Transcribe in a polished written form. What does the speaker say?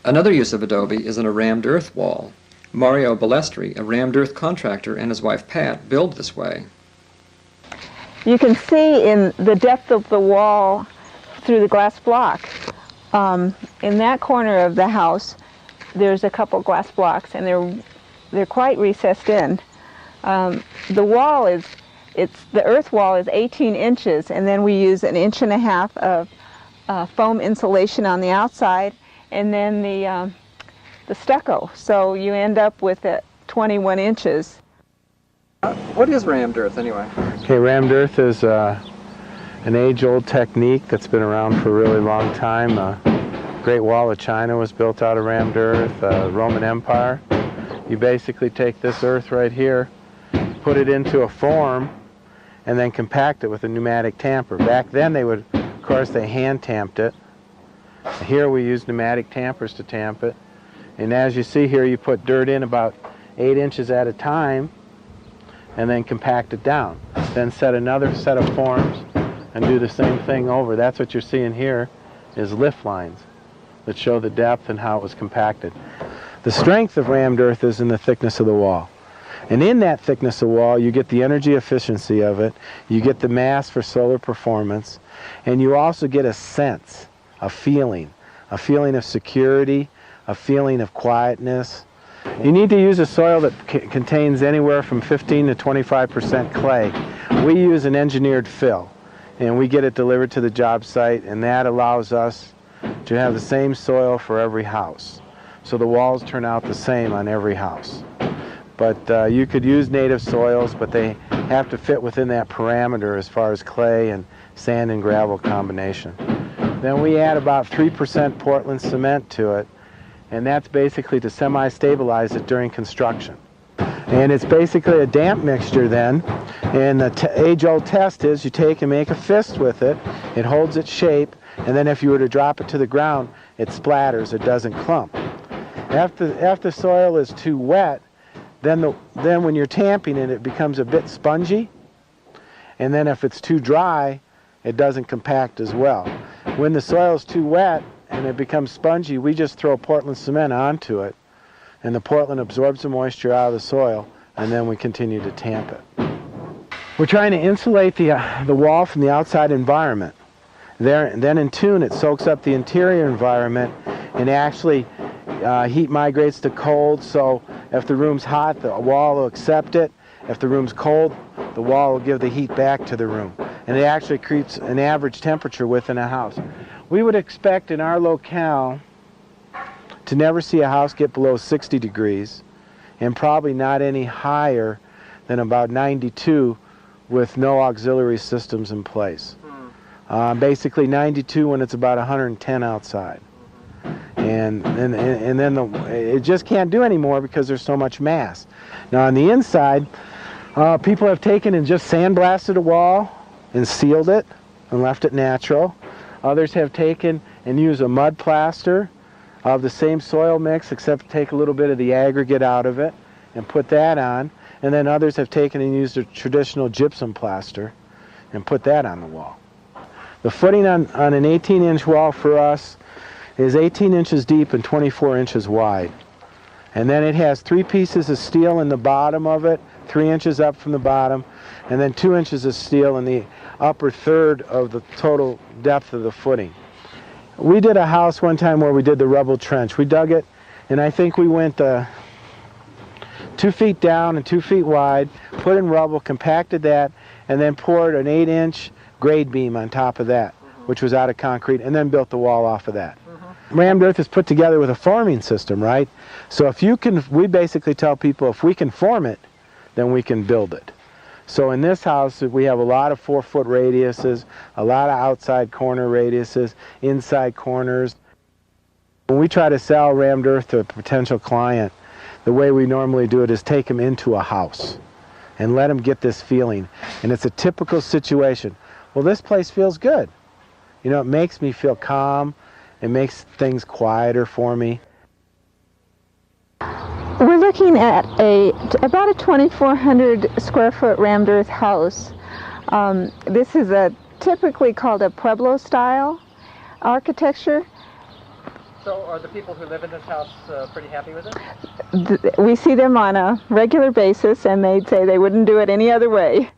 Another use of adobe is in a rammed earth wall. Mario Balestri, a rammed earth contractor, and his wife Pat build this way. You can see in the depth of the wall through the glass block. In that corner of the house, there's a couple glass blocks, and they're quite recessed in. The wall is, the earth wall is 18 inches, and then we use 1.5 inches of foam insulation on the outside, and then the stucco. So you end up with 21 inches. What is rammed earth anyway? Okay, rammed earth is an age-old technique that's been around for a really long time. Great Wall of China was built out of rammed earth, Roman Empire. You basically take this earth right here, put it into a form, and then compact it with a pneumatic tamper. Back then of course, they hand tamped it. Here we use pneumatic tampers to tamp it. And as you see here, you put dirt in about 8 inches at a time, and then compact it down. Then set another set of forms and do the same thing over. That's what you're seeing here is lift lines that show the depth and how it was compacted. The strength of rammed earth is in the thickness of the wall. And in that thickness of wall, you get the energy efficiency of it, you get the mass for solar performance, and you also get a sense, a feeling of security, a feeling of quietness. You need to use a soil that contains anywhere from 15 to 25% clay. We use an engineered fill, and we get it delivered to the job site, and that allows us to have the same soil for every house. So the walls turn out the same on every house. But you could use native soils, but they have to fit within that parameter as far as clay and sand and gravel combination. Then we add about 3% Portland cement to it, and that's basically to semi-stabilize it during construction. And it's basically a damp mixture then, and the age-old test is you take and make a fist with it, it holds its shape, and then if you were to drop it to the ground, it splatters, it doesn't clump. After soil is too wet, then when you're tamping it, it becomes a bit spongy, and then if it's too dry, it doesn't compact as well. When the soil is too wet and it becomes spongy, we just throw Portland cement onto it, and the Portland absorbs the moisture out of the soil, and then we continue to tamp it. We're trying to insulate the wall from the outside environment. Then in tune, it soaks up the interior environment, and actually heat migrates to cold, so if the room's hot, the wall will accept it. If the room's cold, the wall will give the heat back to the room. And it actually creates an average temperature within a house. We would expect in our locale to never see a house get below 60 degrees, and probably not any higher than about 92 with no auxiliary systems in place. Basically 92 when it's about 110 outside. And then it just can't do anymore because there's so much mass. Now on the inside, people have taken and just sandblasted a wall and sealed it and left it natural. Others have taken and used a mud plaster of the same soil mix, except take a little bit of the aggregate out of it and put that on. And then others have taken and used a traditional gypsum plaster and put that on the wall. The footing on an 18-inch wall for us is 18 inches deep and 24 inches wide. And then it has 3 pieces of steel in the bottom of it, 3 inches up from the bottom, and then 2 inches of steel in the upper third of the total depth of the footing. We did a house one time where we did the rubble trench. We dug it, and I think we went 2 feet down and 2 feet wide, put in rubble, compacted that, and then poured an 8-inch grade beam on top of that, which was out of concrete, and then built the wall off of that. Rammed earth is put together with a forming system, right? So if you can, we basically tell people if we can form it, then we can build it. So in this house, we have a lot of 4-foot radiuses, a lot of outside corner radiuses, inside corners. When we try to sell rammed earth to a potential client, the way we normally do it is take them into a house and let them get this feeling. And it's a typical situation. Well, this place feels good. You know, it makes me feel calm. It makes things quieter for me. We're looking at about a 2,400 square foot rammed earth house. This is typically called a Pueblo style architecture. So are the people who live in this house pretty happy with it? We see them on a regular basis, and they'd say they wouldn't do it any other way.